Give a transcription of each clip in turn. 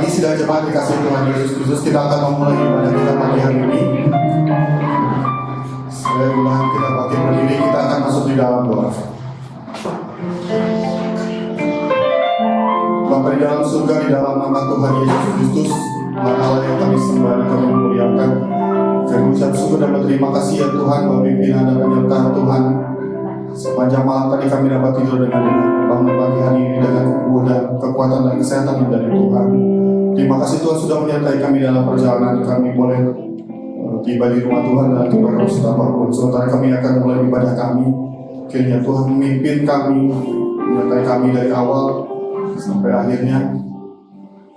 pagi sidang jemaat dikasih Tuhan Yesus Kristus, kita akan memulai ibadah kita pagi hari ini. Sebelum kita bangkit berdiri, kita akan masuk di dalam doa. Bapa di dalam surga, di dalam nama Tuhan Yesus Kristus, Allah yang kami sembah dan kami muliakan. Kami ucap syukur dan berterima kasih ya Tuhan, bahwa pimpinan dan penyertaan Tuhan sepanjang malam tadi kami dapat tidur dengan bangun pagi hari ini dengan kuat dan kekuatan dan kesehatan yang dari Tuhan. Terima kasih Tuhan sudah menyertai kami dalam perjalanan kami boleh tiba di rumah Tuhan dan tiba terus apapun. Sementara kami akan mulai ibadah kami, kiranya Tuhan memimpin kami, menyertai kami dari awal sampai akhirnya.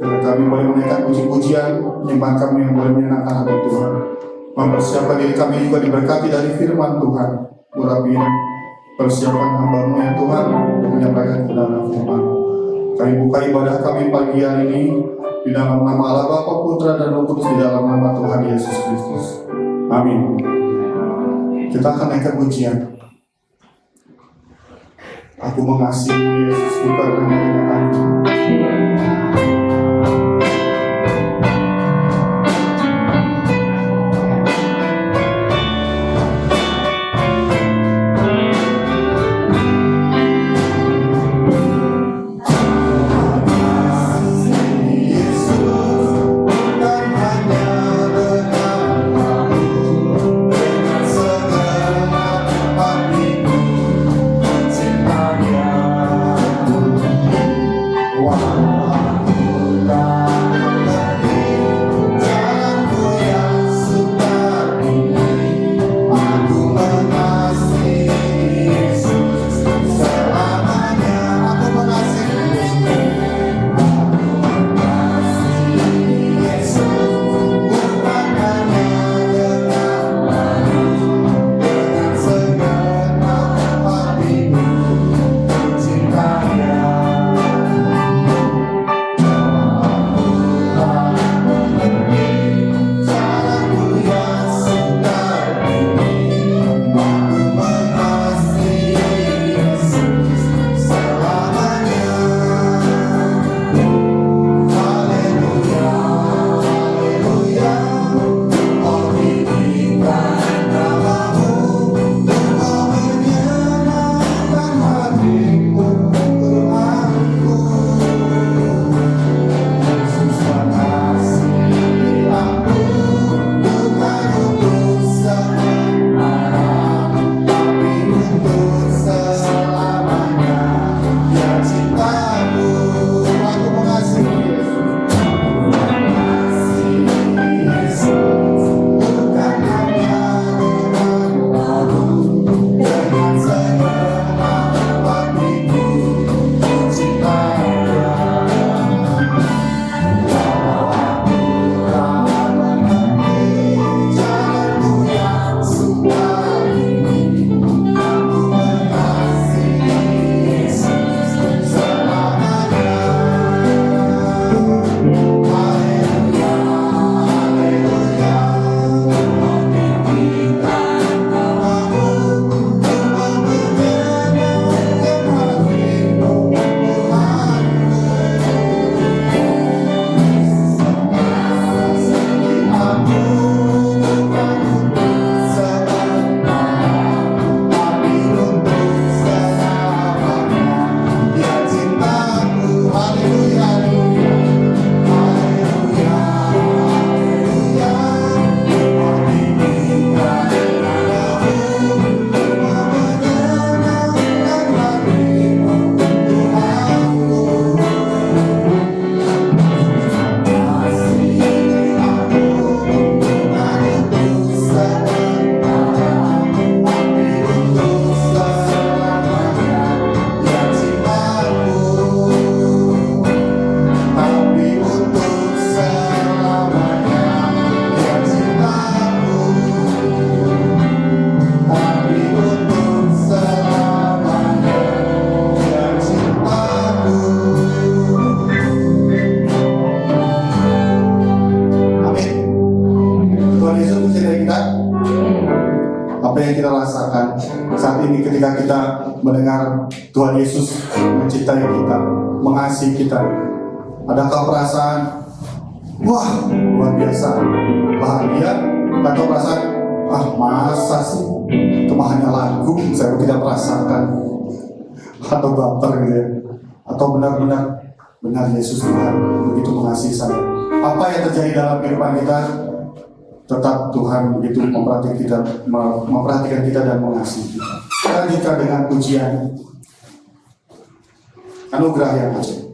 Dan kami boleh menaikkan puji-pujian, menyembah kami yang boleh menyenangkan hati Tuhan. Mempersiapkan diri kami juga diberkati dari firman Tuhan. Urapi persiapan hamba-Mu ya Tuhan untuk menyampaikan kebenaran firman. Kami buka ibadah kami pagi hari ini di dalam nama Allah Bapa, Putra dan Roh Kudus, di dalam nama Tuhan Yesus Kristus. Amin. Kita akan naikkan pujian. Aku mengasihi Yesus bukan hanya dengan hati. ketika kita mendengar Tuhan Yesus mencintai kita, mengasihi kita? Adakah perasaan wah luar biasa, bahagia, atau perasaan masa sih itu hanya lagu saya tidak merasakan, atau baper gitu ya, atau benar Yesus Tuhan begitu mengasihi saya. Apa yang terjadi dalam kehidupan kita, tetap Tuhan begitu memperhatikan kita dan mengasihi kita. Kita lanjutkan dengan pujian anugerah yang ajaib.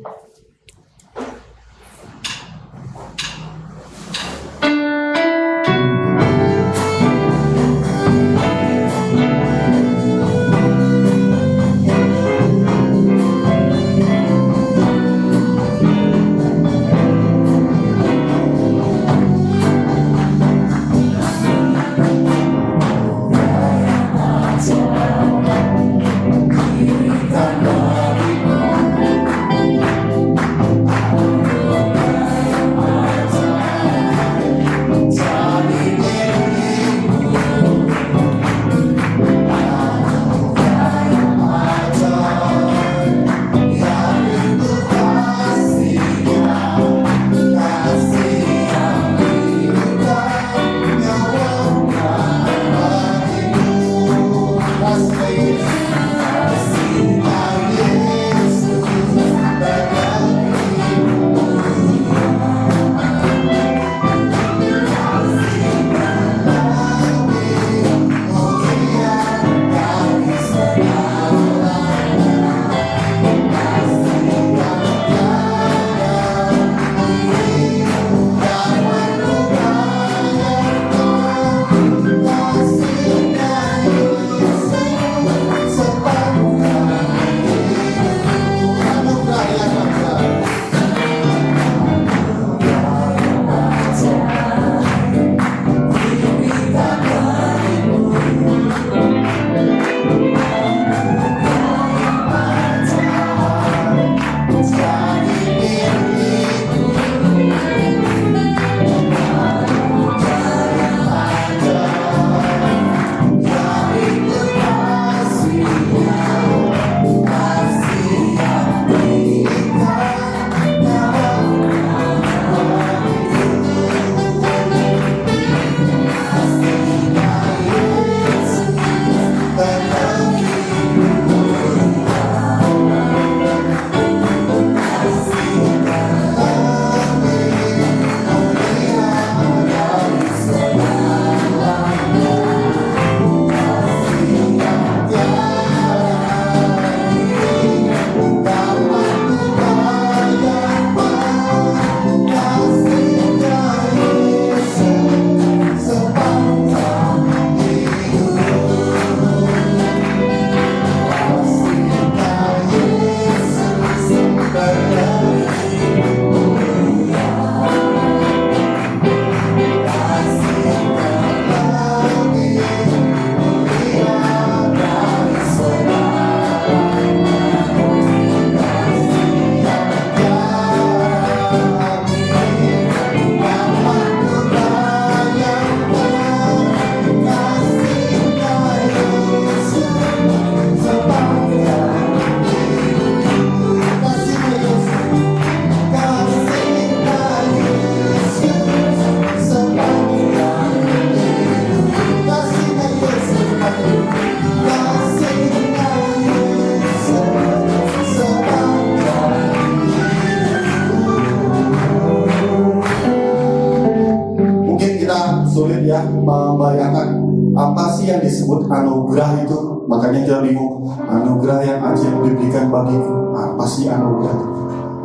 membayangkan apa sih yang disebut anugerah itu. Makanya kita bingung, anugerah yang ajaib diberikan bagiku, apa sih anugerah?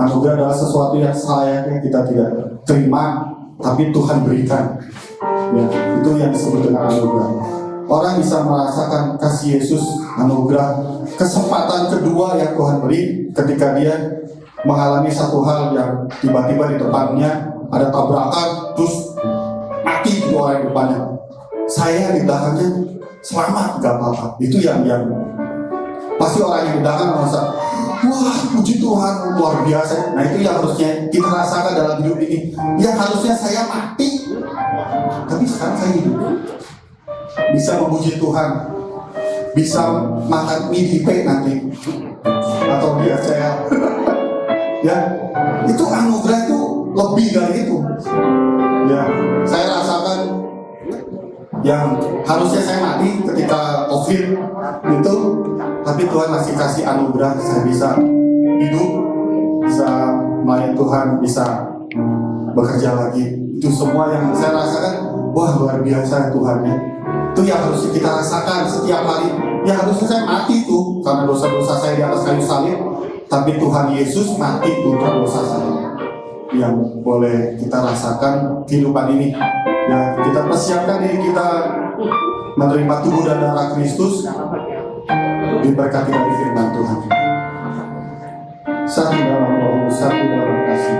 Anugerah adalah sesuatu yang selayaknya kita tidak terima, tapi Tuhan berikan. Ya, itu yang disebut dengan anugerah. Orang bisa merasakan kasih Yesus, anugerah, kesempatan kedua yang Tuhan beri ketika dia mengalami satu hal yang tiba-tiba di depannya ada tabrakan, terus mati di orang depannya. Saya di belakangnya selamat, gak apa-apa. Itu yang pasti orang yang di belakang merasa, wah puji Tuhan luar biasa. Nah itu yang harusnya kita rasakan dalam hidup ini. Yang harusnya saya mati, tapi sekarang saya hidup, bisa memuji Tuhan, bisa makan mie di P nanti atau di ACL. Ya, itu anugerah itu lebih dari itu. Ya, saya rasakan yang harusnya saya mati ketika COVID itu, tapi Tuhan masih kasih anugerah saya bisa hidup, bisa melayani Tuhan, bisa bekerja lagi. Itu semua yang saya rasakan, wah luar biasa Tuhan ya. Itu yang harus kita rasakan setiap hari. Ya harusnya saya mati itu karena dosa-dosa saya di atas kayu salib, tapi Tuhan Yesus mati untuk dosa saya. Yang boleh kita rasakan kehidupan ini. Ya, kita persiapkan diri kita menerima tubuh dan darah Kristus, diberkati dari firman Tuhan. Satu dalam roh, satu dalam kasih.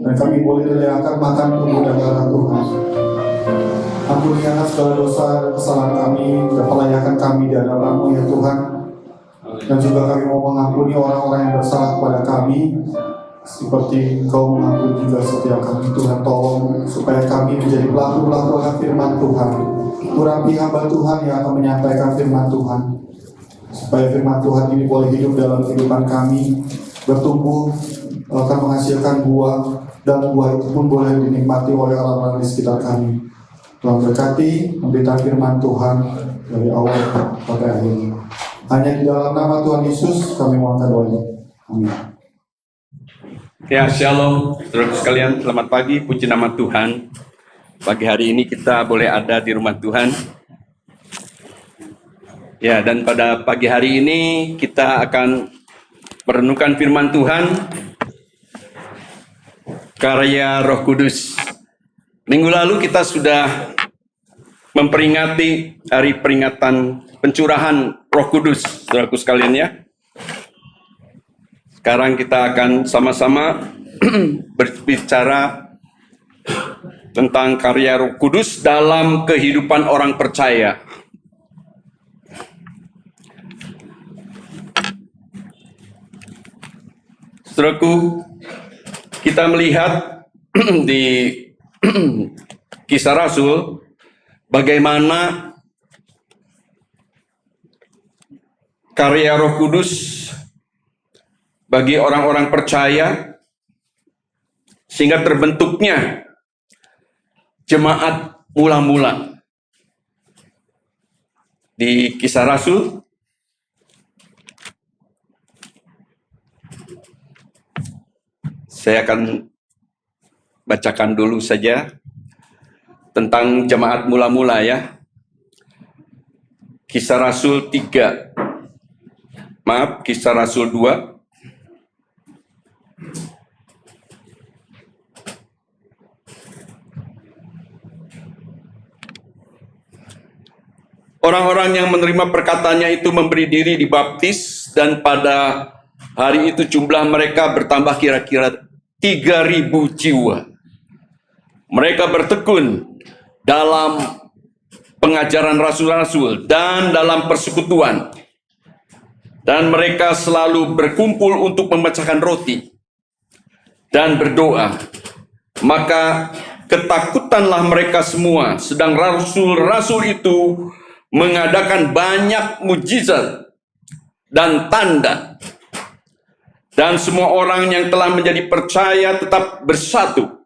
Dan kami boleh relakan makan tubuh dan darah Tuhan. Ampunilah segala dosa dan kesalahan kami dan pelayakan kami di hadapan-Mu ya Tuhan. Dan juga kami mau mengampuni orang-orang yang bersalah kepada kami. seperti Engkau mengampuni juga setiap kami. Tuhan, tolong supaya kami menjadi pelaku-pelaku akan firman Tuhan. Urapi hamba Tuhan yang akan menyampaikan firman Tuhan, supaya firman Tuhan ini boleh hidup dalam kehidupan kami, bertumbuh, akan menghasilkan buah, dan buah itu pun boleh dinikmati oleh orang-orang di sekitar kami. Tuhan berkati pemberitaan firman Tuhan dari awal sampai akhir. Hanya di dalam nama Tuhan Yesus kami mohon doa. Amin. Ya, shalom, saudara sekalian, selamat pagi, puji nama Tuhan. Pagi hari ini kita boleh ada di rumah Tuhan. Ya, dan pada pagi hari ini kita akan merenungkan firman Tuhan, karya Roh Kudus. Minggu lalu kita sudah memperingati hari peringatan pencurahan Roh Kudus, saudaraku sekalian ya. Sekarang kita akan sama-sama berbicara tentang karya Roh Kudus dalam kehidupan orang percaya. Saudaraku, kita melihat di Kisah Rasul bagaimana karya Roh Kudus bagi orang-orang percaya, sehingga terbentuknya jemaat mula-mula. Di Kisah Rasul, saya akan bacakan dulu saja tentang jemaat mula-mula ya. Kisah Rasul 3. Kisah Rasul 2. Orang-orang yang menerima perkataannya itu memberi diri dibaptis, dan pada hari itu jumlah mereka bertambah kira-kira 3.000 jiwa. Mereka bertekun dalam pengajaran rasul-rasul dan dalam persekutuan. Dan mereka selalu berkumpul untuk memecahkan roti dan berdoa. Maka ketakutanlah mereka semua, sedang rasul-rasul itu mengadakan banyak mujizat dan tanda. Dan semua orang yang telah menjadi percaya tetap bersatu.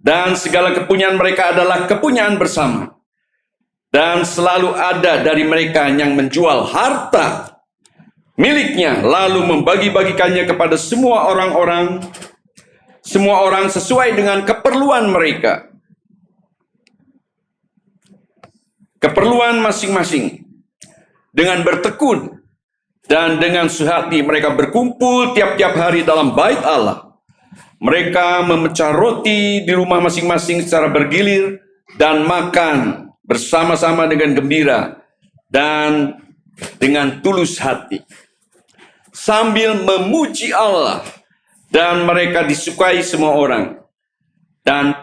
Dan segala kepunyaan mereka adalah kepunyaan bersama. Dan selalu ada dari mereka yang menjual harta miliknya, lalu membagi-bagikannya kepada semua orang sesuai dengan keperluan mereka. Keperluan masing-masing. Dengan bertekun dan dengan sehati mereka berkumpul tiap-tiap hari dalam bait Allah. Mereka memecah roti di rumah masing-masing secara bergilir dan makan bersama-sama dengan gembira dan dengan tulus hati, sambil memuji Allah, dan mereka disukai semua orang. Dan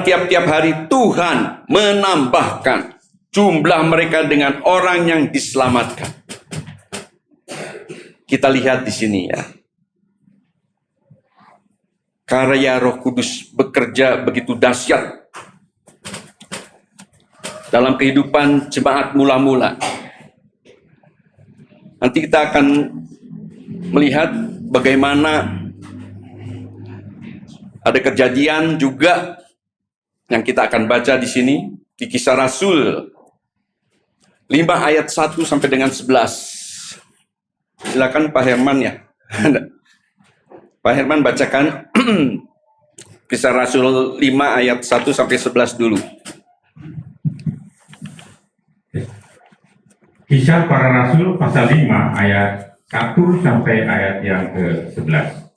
tiap-tiap hari Tuhan menambahkan jumlah mereka dengan orang yang diselamatkan. Kita lihat di sini ya. Karya Roh Kudus bekerja begitu dahsyat dalam kehidupan jemaat mula-mula. Nanti kita akan melihat bagaimana ada kejadian juga yang kita akan baca di sini di Kisah Rasul 5 ayat 1 sampai dengan 11. Silakan Pak Herman ya. Pak Herman bacakan Kisah Rasul 5 ayat 1 sampai 11 dulu. Kisah Para Rasul pasal 5 ayat 1 sampai ayat yang ke-11.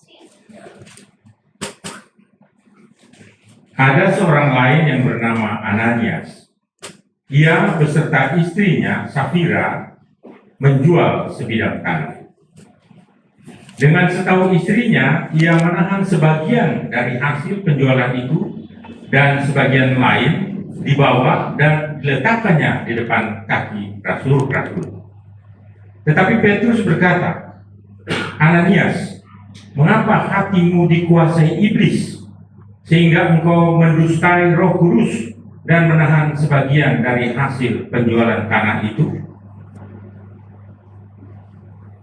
Ada seorang lain yang bernama Ananias. Ia beserta istrinya Safira menjual sebidang tanah. Dengan setahu istrinya, ia menahan sebagian dari hasil penjualan itu dan sebagian lain dibawa dan diletakkannya di depan kaki rasul-rasul. Tetapi Petrus berkata, Ananias, mengapa hatimu dikuasai iblis, sehingga engkau mendustai Roh Kudus dan menahan sebagian dari hasil penjualan tanah itu?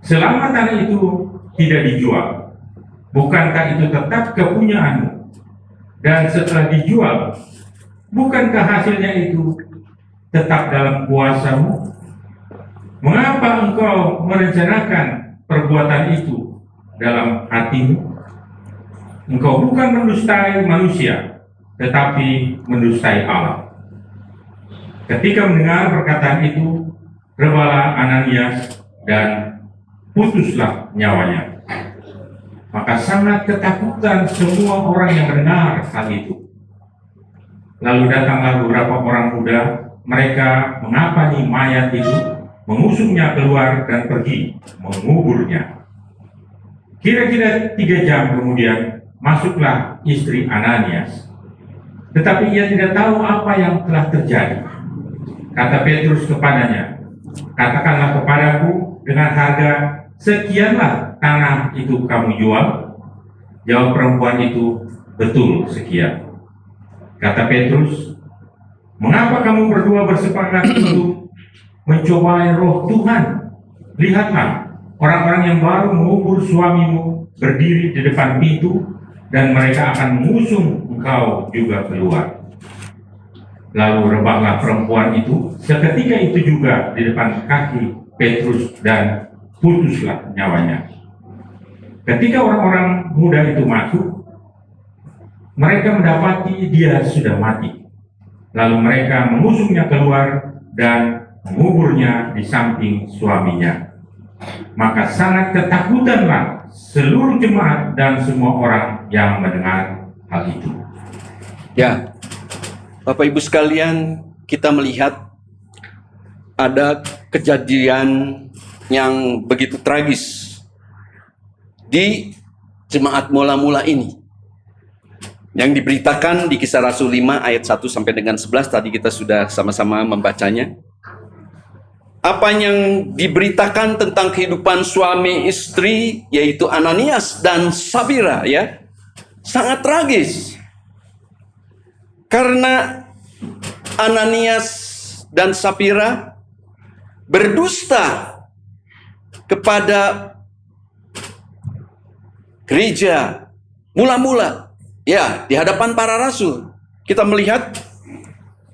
Selama tanah itu tidak dijual, bukankah itu tetap kepunyaanmu? Dan setelah dijual, bukankah hasilnya itu tetap dalam kuasamu? Mengapa engkau merencanakan perbuatan itu dalam hatimu? Engkau bukan mendustai manusia, tetapi mendustai Allah. Ketika mendengar perkataan itu, rebalah Ananias dan putuslah nyawanya. Maka sangat ketakutan semua orang yang mendengar hal itu. Lalu datanglah beberapa orang muda, mereka mengapani mayat itu, mengusungnya keluar dan pergi menguburnya. Kira-kira 3 jam kemudian masuklah istri Ananias, tetapi ia tidak tahu apa yang telah terjadi. Kata Petrus kepadanya, "Katakanlah kepadaku, dengan harga sekianlah tanah itu kamu jual?" Jawab perempuan itu, "Betul sekian." Kata Petrus, "Mengapa kamu berdua bersepakat untuk mencobai roh Tuhan? Lihatlah, orang-orang yang baru mengubur suamimu berdiri di depan pintu, dan mereka akan mengusung engkau juga keluar." Lalu rebahlah perempuan itu seketika itu juga di depan kaki Petrus dan putuslah nyawanya. Ketika orang-orang muda itu masuk, mereka mendapati dia sudah mati. Lalu mereka mengusungnya keluar dan menguburnya di samping suaminya. Maka sangat ketakutanlah seluruh jemaat dan semua orang yang mendengar hal itu. Ya, Bapak Ibu sekalian, kita melihat ada kejadian yang begitu tragis di jemaat mula-mula ini, yang diberitakan di Kisah Rasul 5 ayat 1 sampai dengan 11. Tadi kita sudah sama-sama membacanya. Apa yang diberitakan tentang kehidupan suami istri, yaitu Ananias dan Safira, ya, sangat tragis. Karena Ananias dan Safira berdusta kepada gereja mula-mula, ya, di hadapan para rasul. Kita melihat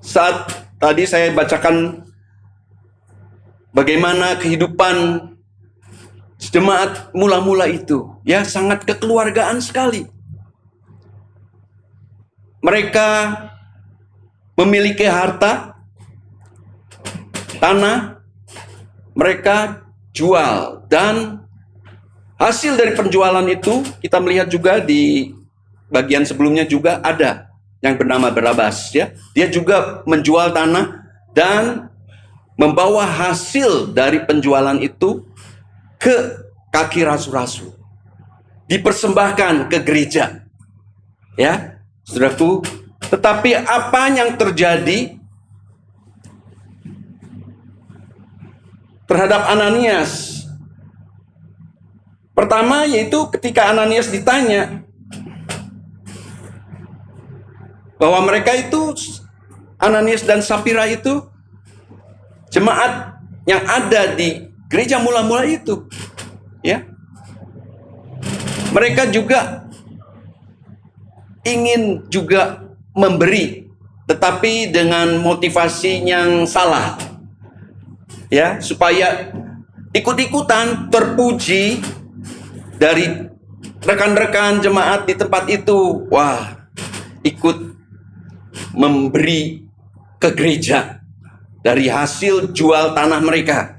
saat tadi saya bacakan bagaimana kehidupan jemaat mula-mula itu, ya, sangat kekeluargaan sekali. Mereka memiliki harta, tanah, mereka jual, dan hasil dari penjualan itu kita melihat juga di bagian sebelumnya juga ada yang bernama Barnabas, ya. Dia juga menjual tanah dan membawa hasil dari penjualan itu ke kaki rasul-rasul, dipersembahkan ke gereja, ya, saudaraku. Tetapi apa yang terjadi terhadap Ananias? Pertama, yaitu ketika Ananias ditanya bahwa mereka itu, Ananias dan Safira itu, jemaat yang ada di gereja mula-mula itu, ya, mereka juga ingin juga memberi, tetapi dengan motivasi yang salah, ya, supaya ikut-ikutan terpuji dari rekan-rekan jemaat di tempat itu. Wah, ikut memberi ke gereja dari hasil jual tanah mereka.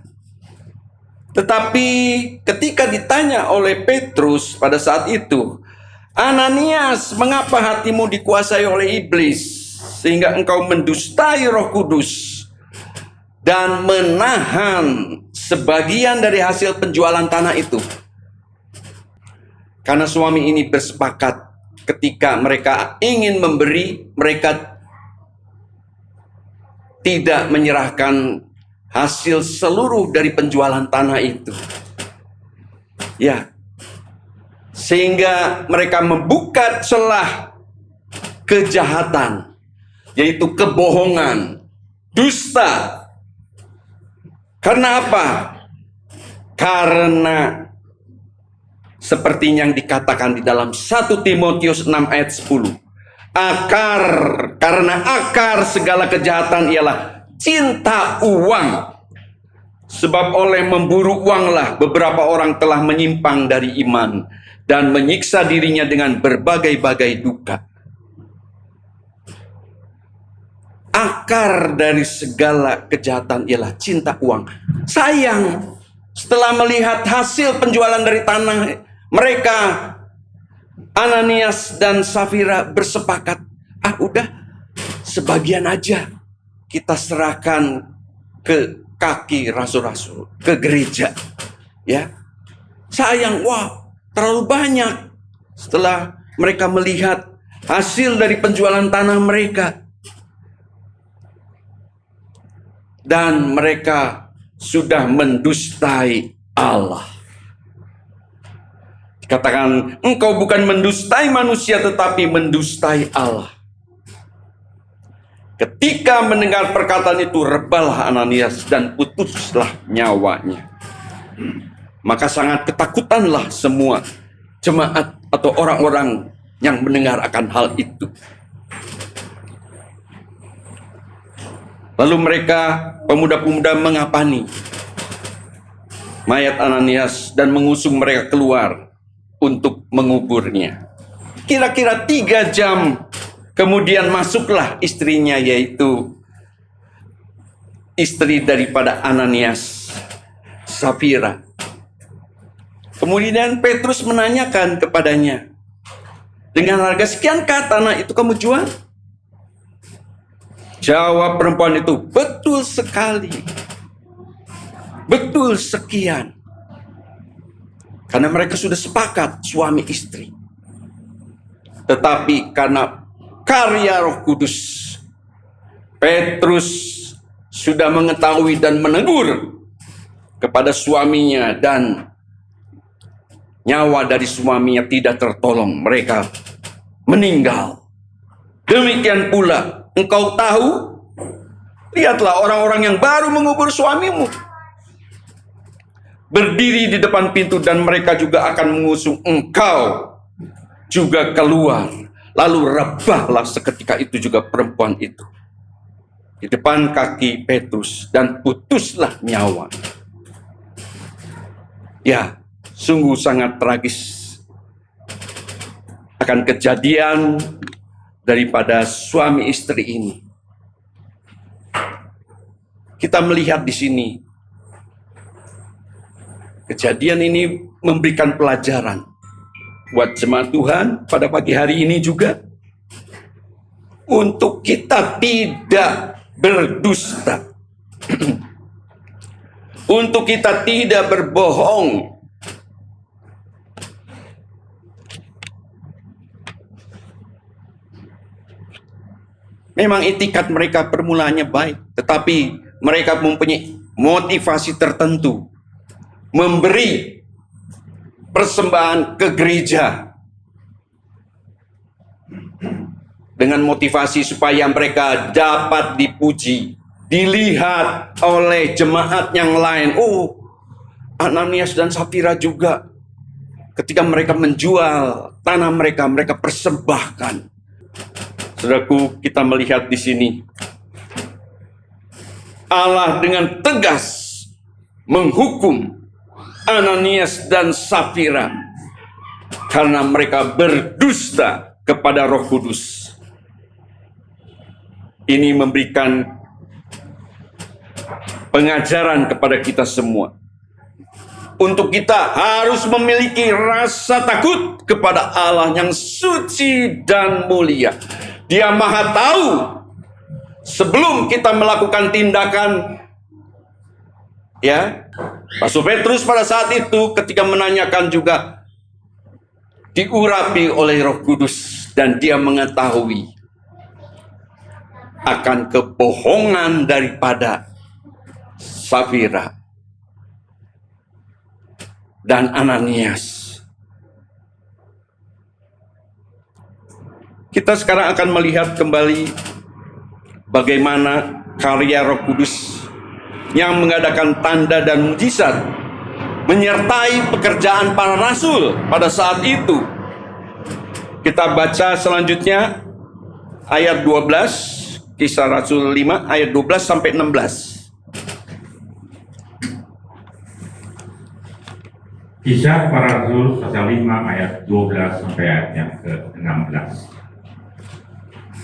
Tetapi ketika ditanya oleh Petrus pada saat itu, "Ananias, mengapa hatimu dikuasai oleh iblis, sehingga engkau mendustai Roh Kudus dan menahan sebagian dari hasil penjualan tanah itu?" Karena suami ini bersepakat ketika mereka ingin memberi, mereka tidak menyerahkan hasil seluruh dari penjualan tanah itu. Ya, sehingga mereka membuka celah kejahatan, yaitu kebohongan, dusta. Karena apa? Karena seperti yang dikatakan di dalam 1 Timotius 6 ayat 10. Karena akar segala kejahatan ialah cinta uang. Sebab oleh memburu uanglah beberapa orang telah menyimpang dari iman dan menyiksa dirinya dengan berbagai-bagai duka. Akar dari segala kejahatan ialah cinta uang. Sayang, setelah melihat hasil penjualan dari tanah mereka, Ananias dan Safira bersepakat, udah sebagian aja kita serahkan ke kaki rasul-rasul, ke gereja. Ya, sayang, terlalu banyak. Setelah mereka melihat hasil dari penjualan tanah mereka, dan mereka sudah mendustai Allah. Katakan, engkau bukan mendustai manusia tetapi mendustai Allah. Ketika mendengar perkataan itu, rebalah Ananias dan putuslah nyawanya. Maka sangat ketakutanlah semua jemaat atau orang-orang yang mendengar akan hal itu. Lalu mereka, pemuda-pemuda, mengapani mayat Ananias dan mengusung mereka keluar untuk menguburnya. Kira-kira 3 jam kemudian masuklah istrinya, yaitu istri daripada Ananias, Safira. Kemudian Petrus menanyakan kepadanya, dengan harga sekiankah tanah itu kamu jual? Jawab perempuan itu, betul sekali. Betul sekian. Karena mereka sudah sepakat suami istri. Tetapi karena karya Roh Kudus, Petrus sudah mengetahui dan menegur kepada suaminya, dan nyawa dari suaminya tidak tertolong. Mereka meninggal. Demikian pula engkau tahu, lihatlah orang-orang yang baru mengubur suamimu berdiri di depan pintu, dan mereka juga akan mengusung engkau juga keluar. Lalu rebahlah seketika itu juga perempuan itu di depan kaki Petrus, dan putuslah nyawa. Ya, sungguh sangat tragis akan kejadian daripada suami istri ini. Kita melihat di sini, kejadian ini memberikan pelajaran buat jemaat Tuhan pada pagi hari ini juga, untuk kita tidak berdusta, untuk kita tidak berbohong. Memang itikat mereka permulaannya baik, tetapi mereka mempunyai motivasi tertentu memberi persembahan ke gereja dengan motivasi supaya mereka dapat dipuji, dilihat oleh jemaat yang lain. Ananias dan Safira juga ketika mereka menjual tanah mereka, mereka persembahkan. Saudaraku, kita melihat di sini Allah dengan tegas menghukum Ananias dan Safira karena mereka berdusta kepada Roh Kudus. Ini memberikan pengajaran kepada kita semua, untuk kita harus memiliki rasa takut kepada Allah yang suci dan mulia. Dia Maha tahu sebelum kita melakukan tindakan. Ya, Rasul Petrus pada saat itu ketika menanyakan juga diurapi oleh Roh Kudus, dan dia mengetahui akan kebohongan daripada Safira. dan Ananias. Kita sekarang akan melihat kembali bagaimana karya Roh Kudus yang mengadakan tanda dan mujizat menyertai pekerjaan para rasul pada saat itu. Kita baca selanjutnya ayat 12, Kisah Rasul 5 ayat 12 sampai 16. Kisah Para Rasul pasal 5 ayat 12 sampai ayat yang ke-16.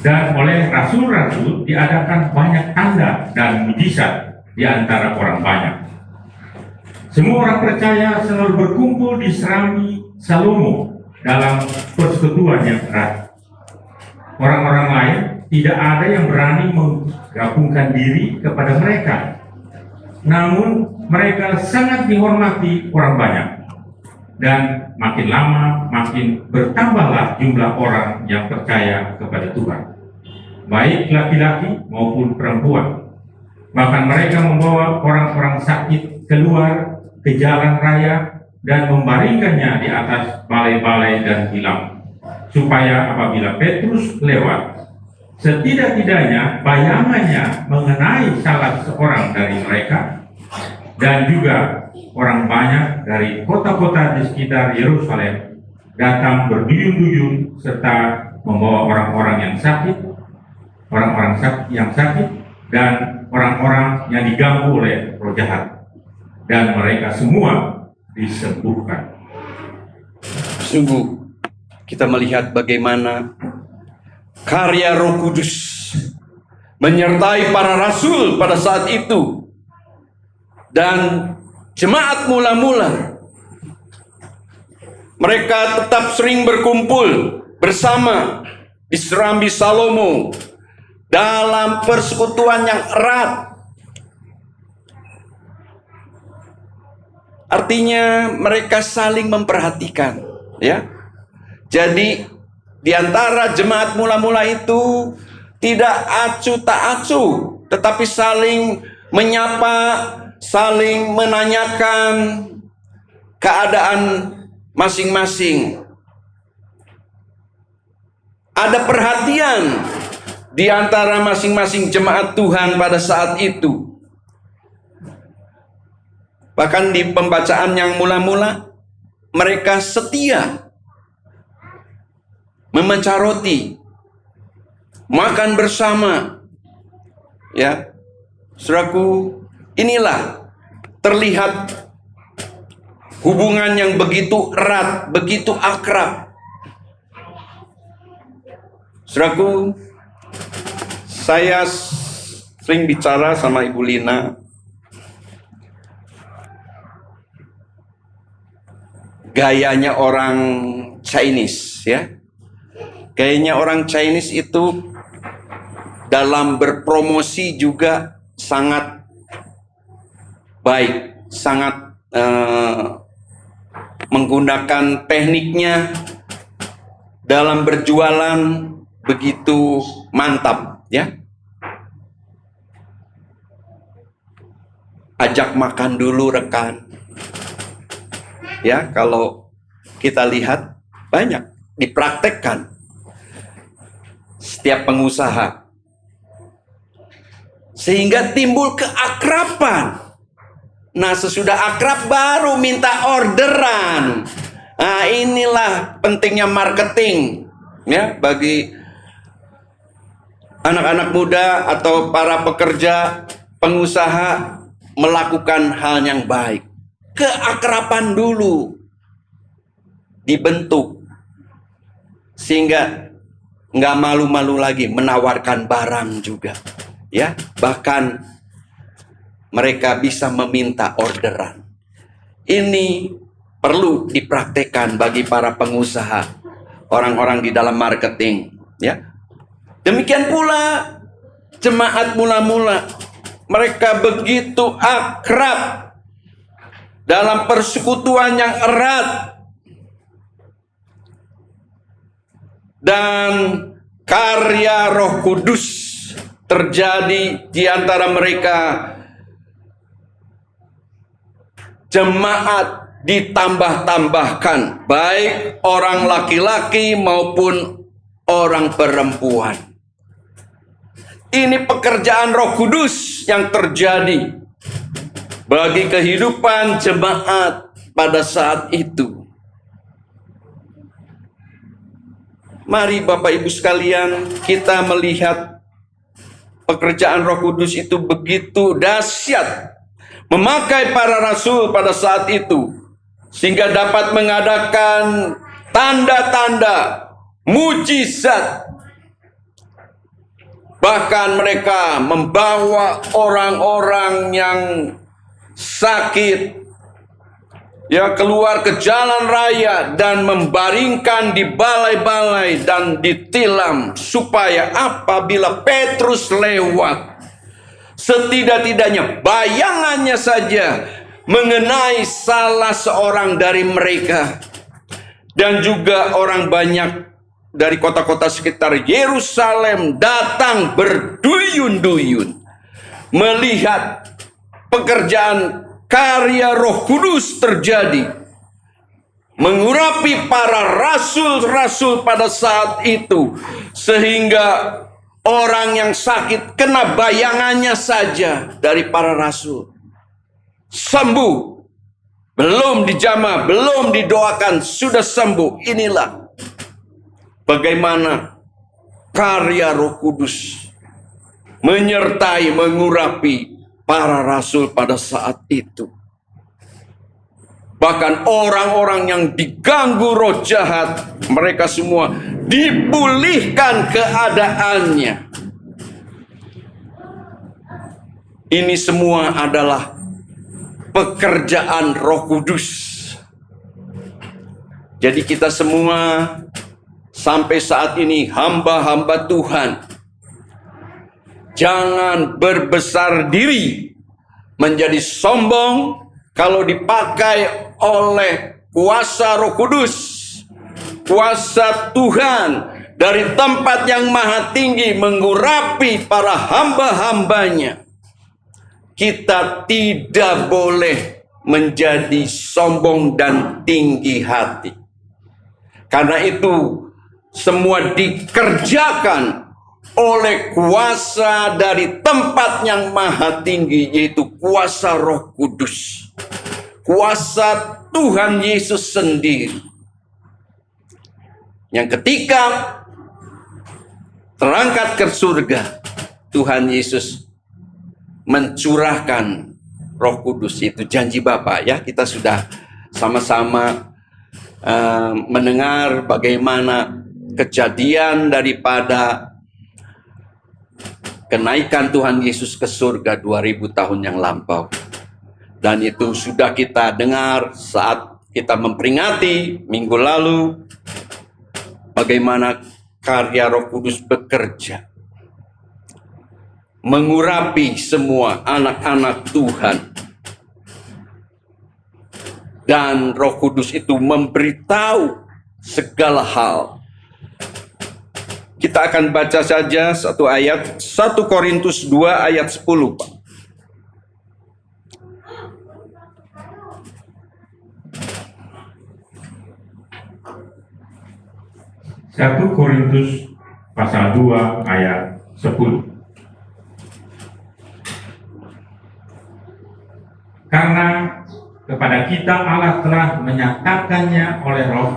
Dan oleh rasul-rasul diadakan banyak tanda dan mujizat di antara orang banyak. Semua orang percaya selalu berkumpul di Serami Salomo dalam persekutuan yang erat. Orang-orang lain tidak ada yang berani menggabungkan diri kepada mereka. Namun mereka sangat dihormati orang banyak. Dan makin lama makin bertambahlah jumlah orang yang percaya kepada Tuhan, baik laki-laki maupun perempuan. Bahkan mereka membawa orang-orang sakit keluar ke jalan raya dan membaringkannya di atas balai-balai dan tilam, supaya apabila Petrus lewat, setidak-tidaknya bayangannya mengenai salah seorang dari mereka. Dan juga orang banyak dari kota-kota di sekitar Yerusalem datang berduyun-duyun serta membawa orang-orang yang sakit, dan orang-orang yang diganggu oleh roh jahat, dan mereka semua disembuhkan. Sungguh kita melihat bagaimana karya Roh Kudus menyertai para rasul pada saat itu. Dan jemaat mula-mula mereka tetap sering berkumpul bersama di Serambi Salomo dalam persekutuan yang erat. Artinya mereka saling memperhatikan, ya. Jadi di antara jemaat mula-mula itu tidak acuh tak acuh, tetapi saling menyapa, saling menanyakan keadaan masing-masing. Ada perhatian di antara masing-masing jemaat Tuhan pada saat itu. Bahkan di pembacaan yang mula-mula, mereka setia memecah roti, makan bersama. Ya, saudaraku, inilah terlihat hubungan yang begitu erat, begitu akrab. Saudaraku, saya sering bicara sama Ibu Lina. Gayanya orang Chinese, ya. Gayanya orang Chinese itu dalam berpromosi juga sangat baik, sangat menggunakan tekniknya dalam berjualan begitu mantap, ya. Ajak makan dulu rekan. Ya, kalau kita lihat banyak dipraktekkan setiap pengusaha. Sehingga timbul keakraban. Nah, sesudah akrab baru minta orderan. Nah, inilah pentingnya marketing, ya, bagi anak-anak muda atau para pekerja, pengusaha melakukan hal yang baik. Keakraban dulu dibentuk sehingga nggak malu-malu lagi menawarkan barang juga, ya. Bahkan mereka bisa meminta orderan. Ini perlu dipraktekkan bagi para pengusaha, orang-orang di dalam marketing, ya. Demikian pula jemaat mula-mula, mereka begitu akrab dalam persekutuan yang erat, dan karya Roh Kudus terjadi di antara mereka. Jemaat ditambah-tambahkan, baik orang laki-laki maupun orang perempuan. Ini pekerjaan Roh Kudus yang terjadi bagi kehidupan jemaat pada saat itu. Mari Bapak Ibu sekalian, kita melihat pekerjaan Roh Kudus itu begitu dahsyat, memakai para rasul pada saat itu, sehingga dapat mengadakan tanda-tanda, mujizat. Bahkan mereka membawa orang-orang yang sakit keluar ke jalan raya dan membaringkan di balai-balai dan ditilam, supaya apabila Petrus lewat, setidak-tidaknya bayangannya saja mengenai salah seorang dari mereka. Dan juga orang banyak dari kota-kota sekitar Yerusalem datang berduyun-duyun melihat pekerjaan karya Roh Kudus terjadi, mengurapi para rasul-rasul pada saat itu, sehingga orang yang sakit kena bayangannya saja dari para rasul sembuh. Belum dijamah, belum didoakan, sudah sembuh. Inilah bagaimana karya Roh Kudus menyertai, mengurapi para rasul pada saat itu. Bahkan orang-orang yang diganggu roh jahat, mereka semua dipulihkan keadaannya. Ini semua adalah pekerjaan Roh Kudus. Jadi kita semua sampai saat ini hamba-hamba Tuhan, jangan berbesar diri, menjadi sombong kalau dipakai oleh kuasa Roh Kudus, kuasa Tuhan dari tempat yang maha tinggi mengurapi para hamba-hambanya. Kita tidak boleh menjadi sombong dan tinggi hati. Karena itu semua dikerjakan oleh kuasa dari tempat yang maha tinggi, yaitu kuasa Roh Kudus, kuasa Tuhan Yesus sendiri, yang ketika terangkat ke surga, Tuhan Yesus mencurahkan Roh Kudus. Itu janji Bapa, ya. Kita sudah sama-sama mendengar bagaimana kejadian daripada kenaikan Tuhan Yesus ke surga 2000 tahun yang lampau. Dan itu sudah kita dengar saat kita memperingati minggu lalu bagaimana karya Roh Kudus bekerja, mengurapi semua anak-anak Tuhan. Dan Roh Kudus itu memberitahu segala hal. Kita akan baca saja satu ayat, 1 Korintus 2 ayat 10, Pak. Satu Korintus pasal 2 ayat 10. Karena kepada kita Allah telah menyatakannya oleh Roh,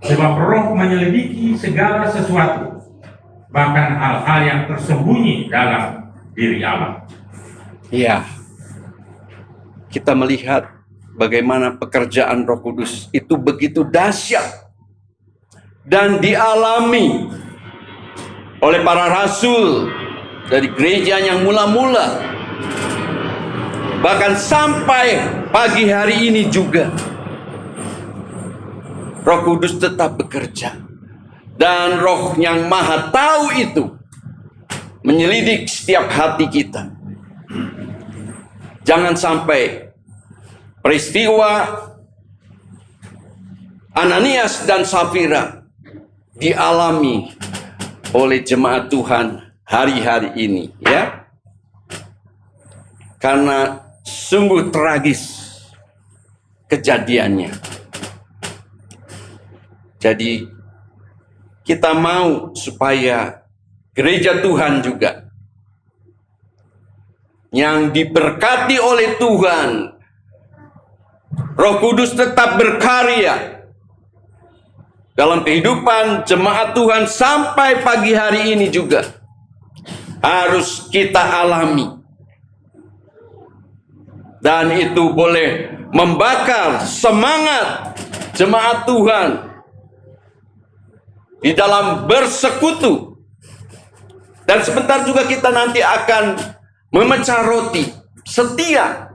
sebab Roh menyelidiki segala sesuatu, bahkan hal-hal yang tersembunyi dalam diri Allah. Ya, kita melihat bagaimana pekerjaan Roh Kudus itu begitu dahsyat dan dialami oleh para rasul dari gereja yang mula-mula, bahkan sampai pagi hari ini juga Roh Kudus tetap bekerja. Dan Roh yang maha tahu itu menyelidik setiap hati kita. Jangan sampai peristiwa Ananias dan Safira dialami oleh jemaat Tuhan hari-hari ini, ya. Karena sungguh tragis kejadiannya. Jadi kita mau supaya gereja Tuhan juga yang diberkati oleh Tuhan, Roh Kudus tetap berkarya dalam kehidupan jemaat Tuhan sampai pagi hari ini juga harus kita alami. Dan itu boleh membakar semangat jemaat Tuhan di dalam bersekutu. Dan sebentar juga kita nanti akan memecah roti setia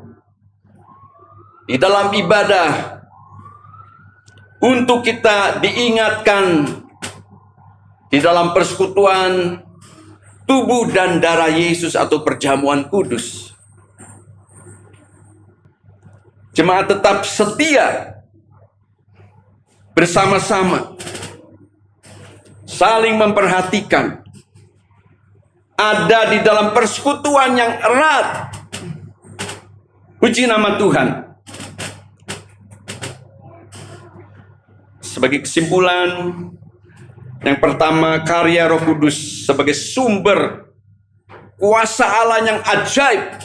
di dalam ibadah untuk kita diingatkan di dalam persekutuan tubuh dan darah Yesus atau perjamuan kudus. Jemaat tetap setia bersama-sama, saling memperhatikan, ada di dalam persekutuan yang erat. Puji nama Tuhan. Sebagai kesimpulan, yang pertama, karya Roh Kudus sebagai sumber kuasa Allah yang ajaib.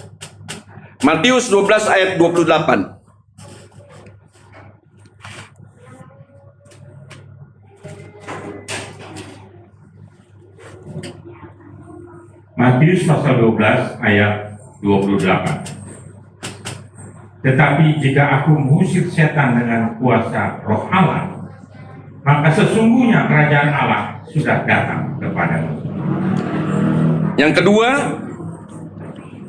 Matius 12 ayat 28. Matius pasal 12 ayat 28. Tetapi jika aku mengusir setan dengan kuasa Roh Allah, maka sesungguhnya kerajaan Allah sudah datang kepadamu. Yang kedua,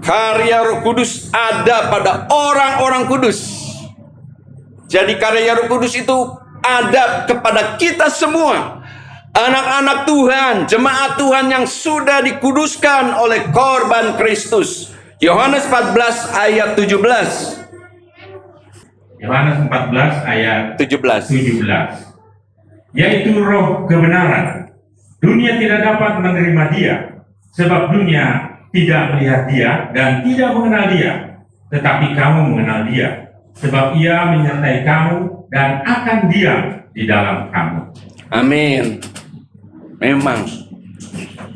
karya Roh Kudus ada pada orang-orang kudus. Jadi karya Roh Kudus itu ada kepada kita semua. Anak-anak Tuhan, jemaat Tuhan yang sudah dikuduskan oleh korban Kristus. Yohanes 14 ayat 17. Yohanes 14 ayat 17. Yaitu roh kebenaran. Dunia tidak dapat menerima dia, sebab dunia tidak melihat dia dan tidak mengenal dia. Tetapi kamu mengenal dia, sebab ia menyertai kamu dan akan diam di dalam kamu. Amin. Memang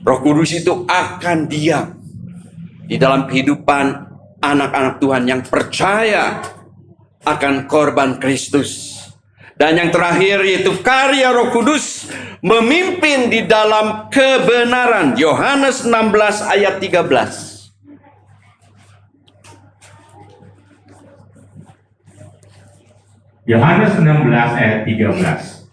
Roh Kudus itu akan diam di dalam kehidupan anak-anak Tuhan yang percaya akan korban Kristus. Dan yang terakhir yaitu karya Roh Kudus memimpin di dalam kebenaran. Yohanes 16 ayat 13. Yohanes 16 ayat 13.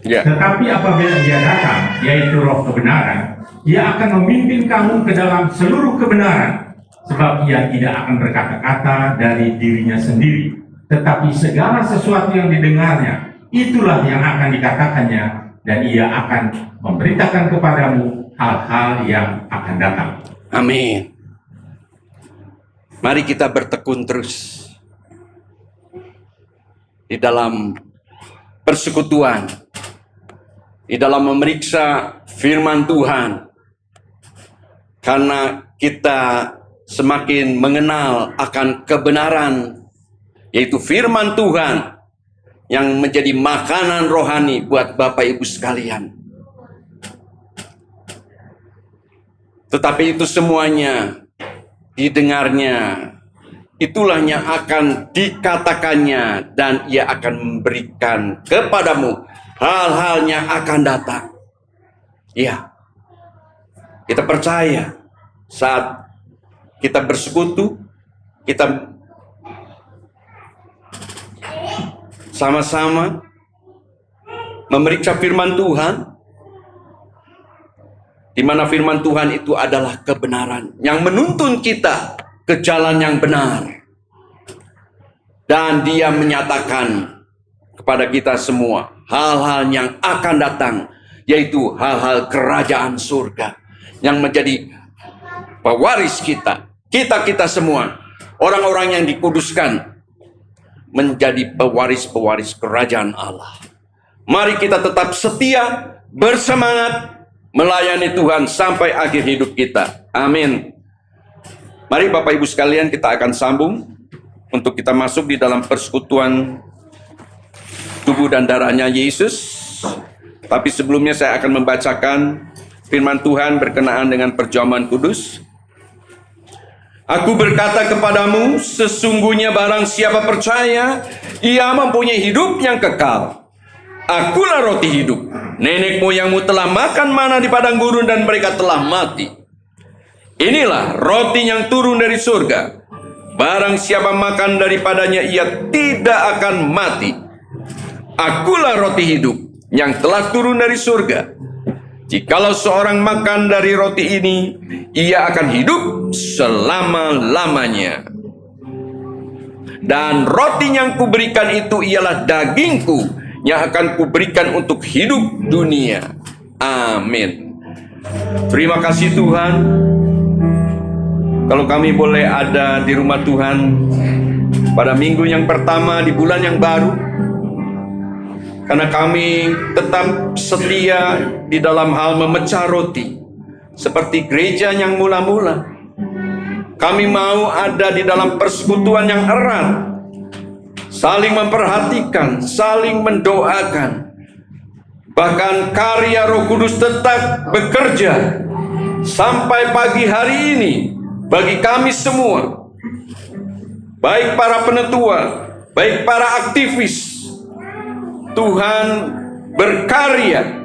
Ya. Tetapi apabila dia datang, yaitu roh kebenaran, ia akan memimpin kamu ke dalam seluruh kebenaran. Sebab ia tidak akan berkata-kata dari dirinya sendiri, tetapi segala sesuatu yang didengarnya, itulah yang akan dikatakannya, dan ia akan memberitakan kepadamu hal-hal yang akan datang. Amin. Mari kita bertekun terus di dalam persekutuan, di dalam memeriksa firman Tuhan, karena kita semakin mengenal akan kebenaran, yaitu firman Tuhan yang menjadi makanan rohani buat Bapak Ibu sekalian. Tetapi itu semuanya didengarnya, itulah yang akan dikatakannya, dan ia akan memberikan kepadamu hal-hal yang akan datang. Ya, kita percaya saat kita bersekutu, kita sama-sama memeriksa firman Tuhan, di mana firman Tuhan itu adalah kebenaran yang menuntun kita ke jalan yang benar. Dan dia menyatakan kepada kita semua hal-hal yang akan datang, yaitu hal-hal kerajaan surga yang menjadi pewaris kita. Kita semua, orang-orang yang dikuduskan, menjadi pewaris-pewaris kerajaan Allah. Mari kita tetap setia, bersemangat, melayani Tuhan sampai akhir hidup kita. Amin. Mari Bapak Ibu sekalian, kita akan sambung untuk kita masuk di dalam persekutuan tubuh dan darahnya Yesus. Tapi sebelumnya saya akan membacakan firman Tuhan berkenaan dengan perjamuan kudus. Aku berkata kepadamu, sesungguhnya barang siapa percaya, ia mempunyai hidup yang kekal. Akulah roti hidup. Nenek moyangmu telah makan mana di padang gurun dan mereka telah mati. Inilah roti yang turun dari surga. Barang siapa makan daripadanya, ia tidak akan mati. Akulah roti hidup yang telah turun dari surga. Jikalau seorang makan dari roti ini, ia akan hidup selama-lamanya. Dan roti yang kuberikan itu ialah dagingku yang akan kuberikan untuk hidup dunia. Amin. Terima kasih Tuhan. Kalau kami boleh ada di rumah Tuhan pada minggu yang pertama di bulan yang baru, karena kami tetap setia di dalam hal memecah roti, seperti gereja yang mula-mula. Kami mau ada di dalam persekutuan yang erat, saling memperhatikan, saling mendoakan. Bahkan karya Roh Kudus tetap bekerja sampai pagi hari ini bagi kami semua, baik para penetua, baik para aktivis. Tuhan berkarya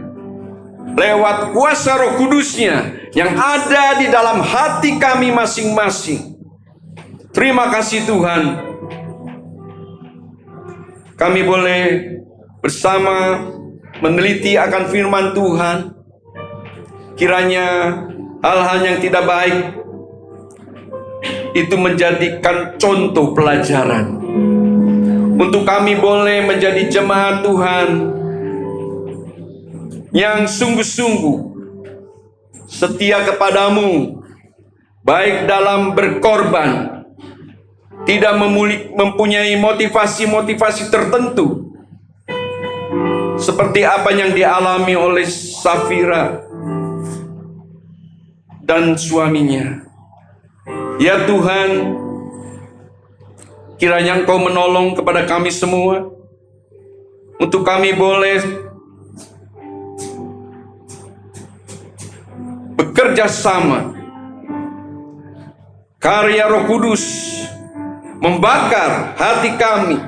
lewat kuasa Roh Kudusnya yang ada di dalam hati kami masing-masing. Terima kasih Tuhan. Kami boleh bersama meneliti akan firman Tuhan. Kiranya hal-hal yang tidak baik itu menjadikan contoh pelajaran untuk kami boleh menjadi jemaat Tuhan yang sungguh-sungguh setia kepadamu, baik dalam berkorban, tidak mempunyai motivasi-motivasi tertentu, seperti apa yang dialami oleh Safira dan suaminya. Ya Tuhan, kiranya Engkau menolong kepada kami semua, untuk kami boleh bekerja sama. Karya Roh Kudus membakar hati kami,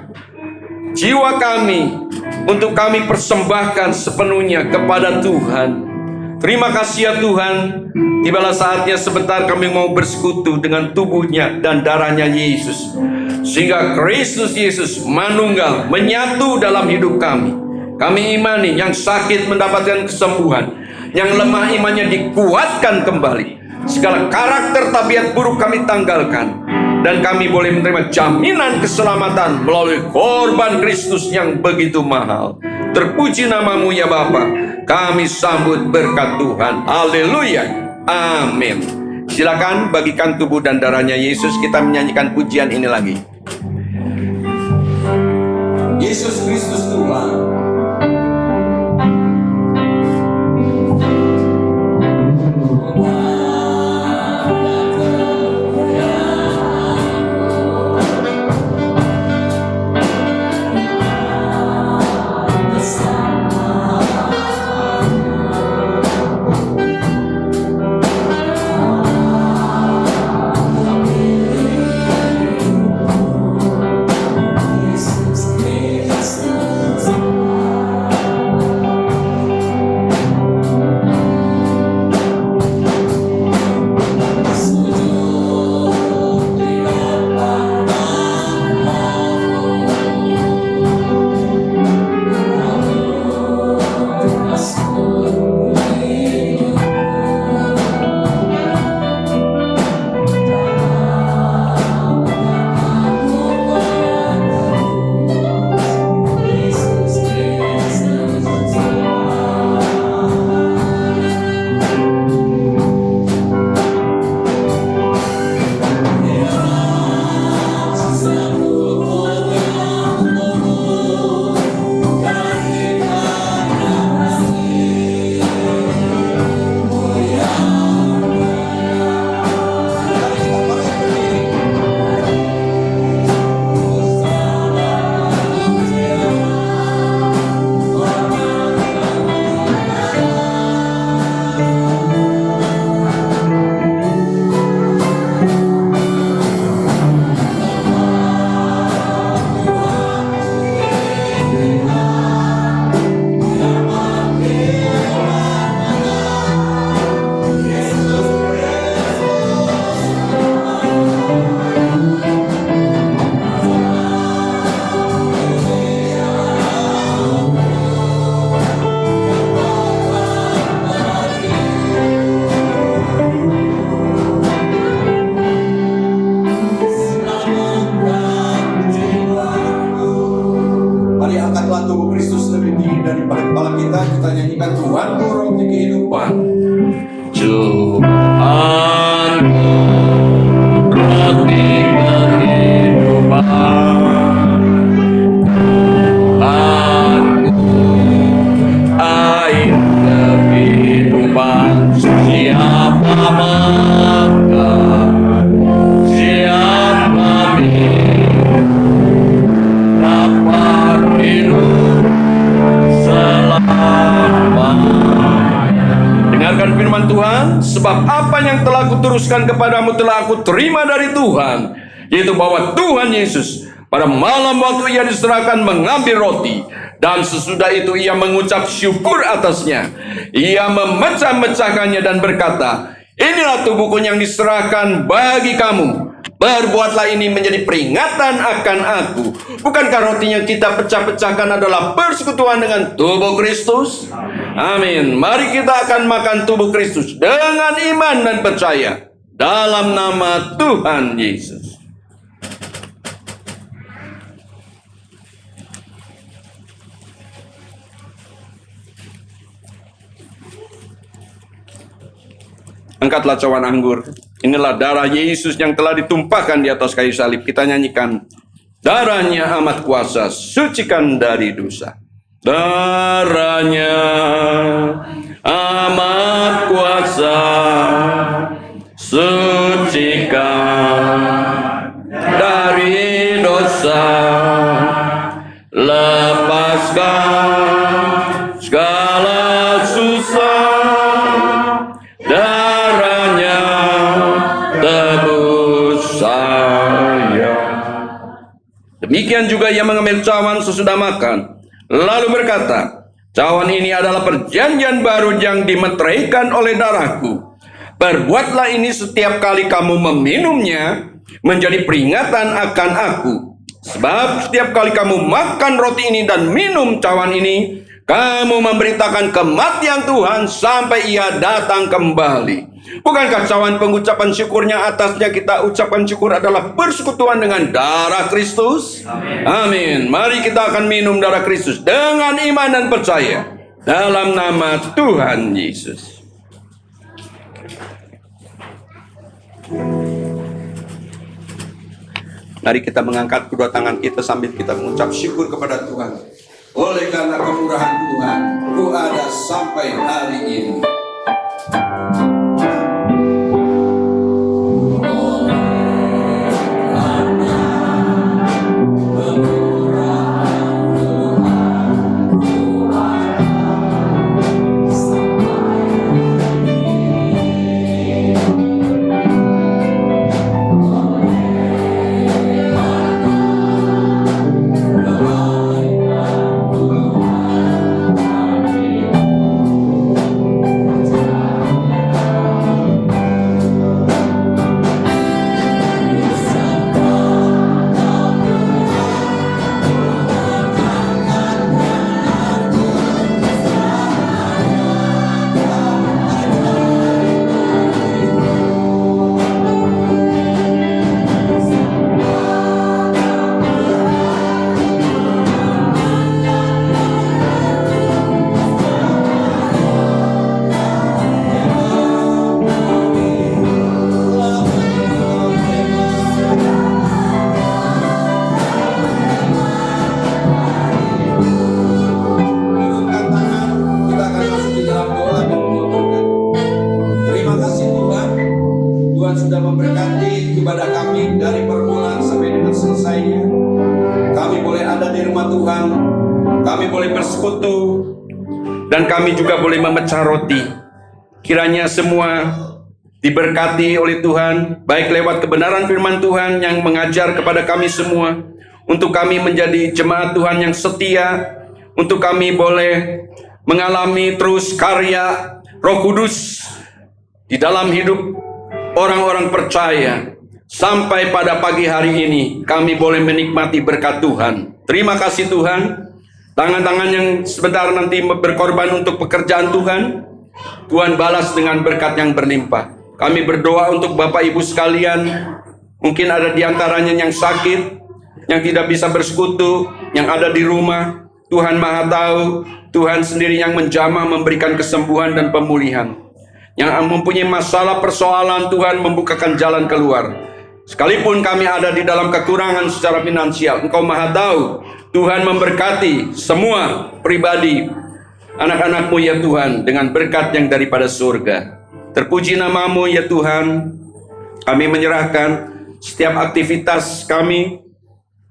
jiwa kami, untuk kami persembahkan sepenuhnya kepada Tuhan. Terima kasih ya Tuhan. Tibalah saatnya sebentar kami mau bersekutu dengan tubuhnya dan darahnya Yesus, sehingga Kristus Yesus manunggal menyatu dalam hidup kami. Kami imani yang sakit mendapatkan kesembuhan, yang lemah imannya dikuatkan kembali. Segala karakter tabiat buruk kami tanggalkan, dan kami boleh menerima jaminan keselamatan melalui korban Kristus yang begitu mahal. Terpuji namamu ya Bapa. Kami sambut berkat Tuhan. Haleluya. Amin. Silakan bagikan tubuh dan darahnya Yesus. Kita menyanyikan pujian ini lagi. Yesus Kristus Tuhan. Yesus Kristus selamatkan. Siapa dapat hidup selamanya. Dengarkan firman Tuhan, sebab apa yang telah kuteruskan kepadamu telah aku terima dari Tuhan, yaitu bahwa Tuhan Yesus pada malam waktu ia diserahkan mengambil roti, dan sesudah itu ia mengucap syukur atasnya. Ia memecah-mecahkannya dan berkata, inilah tubuhku yang diserahkan bagi kamu. Berbuatlah ini menjadi peringatan akan aku. Bukankah roti yang kita pecah-pecahkan adalah persekutuan dengan tubuh Kristus? Amin. Mari kita akan makan tubuh Kristus dengan iman dan percaya dalam nama Tuhan Yesus. Angkatlah cawan anggur. Inilah darah Yesus yang telah ditumpahkan di atas kayu salib. Kita nyanyikan, darahnya amat kuasa, sucikan dari dosa. Darahnya amat kuasa, sucikan dari dosa. Lepaskan segala susah. Darahnya tebus saya. Demikian juga ia mengambil cawan sesudah makan, lalu berkata, cawan ini adalah perjanjian baru yang dimeteraikan oleh darahku. Perbuatlah ini setiap kali kamu meminumnya, menjadi peringatan akan aku. Sebab setiap kali kamu makan roti ini dan minum cawan ini, kamu memberitakan kematian Tuhan sampai ia datang kembali. Bukankah cawan pengucapan syukurnya atasnya kita ucapkan syukur adalah persekutuan dengan darah Kristus? Amin. Mari kita akan minum darah Kristus dengan iman dan percaya dalam nama Tuhan Yesus. Mari kita mengangkat kedua tangan kita sambil kita mengucap syukur kepada Tuhan. Oleh karena kemurahan Tuhan, ku ada sampai hari ini. Dan kami juga boleh memecah roti. Kiranya semua diberkati oleh Tuhan, baik lewat kebenaran firman Tuhan yang mengajar kepada kami semua, untuk kami menjadi jemaat Tuhan yang setia, untuk kami boleh mengalami terus karya Roh Kudus di dalam hidup orang-orang percaya. Sampai pada pagi hari ini kami boleh menikmati berkat Tuhan. Terima kasih Tuhan. Tangan-tangan yang sebentar nanti berkorban untuk pekerjaan Tuhan, Tuhan balas dengan berkat yang berlimpah. Kami berdoa untuk Bapak Ibu sekalian, mungkin ada di antaranya yang sakit, yang tidak bisa bersekutu, yang ada di rumah. Tuhan Maha Tahu, Tuhan sendiri yang menjamah memberikan kesembuhan dan pemulihan. Yang mempunyai masalah persoalan, Tuhan membukakan jalan keluar. Sekalipun kami ada di dalam kekurangan secara finansial, Engkau Maha Tahu. Tuhan memberkati semua pribadi anak-anak-Mu ya Tuhan dengan berkat yang daripada surga. Terpuji nama-Mu ya Tuhan. Kami menyerahkan setiap aktivitas kami,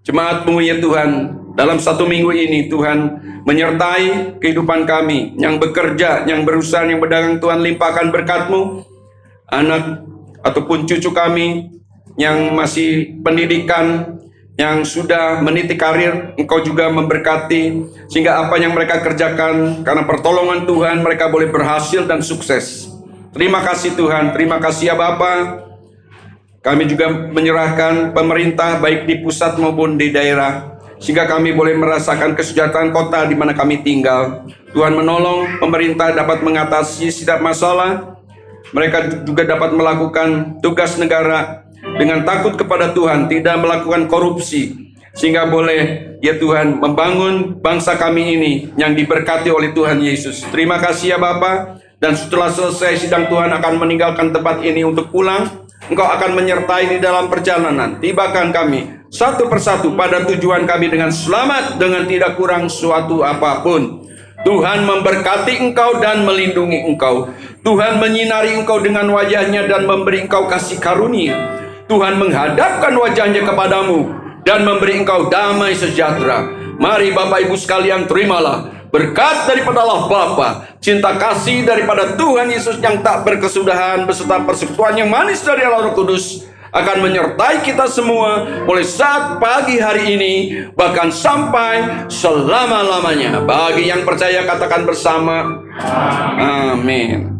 jemaat-Mu ya Tuhan, dalam 1 minggu ini Tuhan menyertai kehidupan kami, yang bekerja, yang berusaha, yang berdagang. Tuhan limpahkan berkat-Mu. Anak ataupun cucu kami yang masih pendidikan, yang sudah meniti karir, Engkau juga memberkati, sehingga apa yang mereka kerjakan karena pertolongan Tuhan, mereka boleh berhasil dan sukses. Terima kasih Tuhan, terima kasih ya Bapa. Kami juga menyerahkan pemerintah baik di pusat maupun di daerah, sehingga kami boleh merasakan kesejahteraan kota di mana kami tinggal. Tuhan menolong pemerintah dapat mengatasi setiap masalah. Mereka juga dapat melakukan tugas negara dengan takut kepada Tuhan, tidak melakukan korupsi, sehingga boleh ya Tuhan membangun bangsa kami ini yang diberkati oleh Tuhan Yesus. Terima kasih ya Bapa. Dan setelah selesai sidang, Tuhan akan meninggalkan tempat ini untuk pulang. Engkau akan menyertai di dalam perjalanan. Tibakan kami satu persatu pada tujuan kami dengan selamat, dengan tidak kurang suatu apapun. Tuhan memberkati engkau dan melindungi engkau. Tuhan menyinari engkau dengan wajahnya dan memberi engkau kasih karunia. Tuhan menghadapkan wajahnya kepadamu dan memberi engkau damai sejahtera. Mari Bapak Ibu sekalian, terimalah berkat daripada Allah Bapa, cinta kasih daripada Tuhan Yesus yang tak berkesudahan, beserta persekutuan yang manis dari Allah Roh Kudus akan menyertai kita semua mulai saat pagi hari ini, bahkan sampai selama-lamanya. Bagi yang percaya katakan bersama, amin.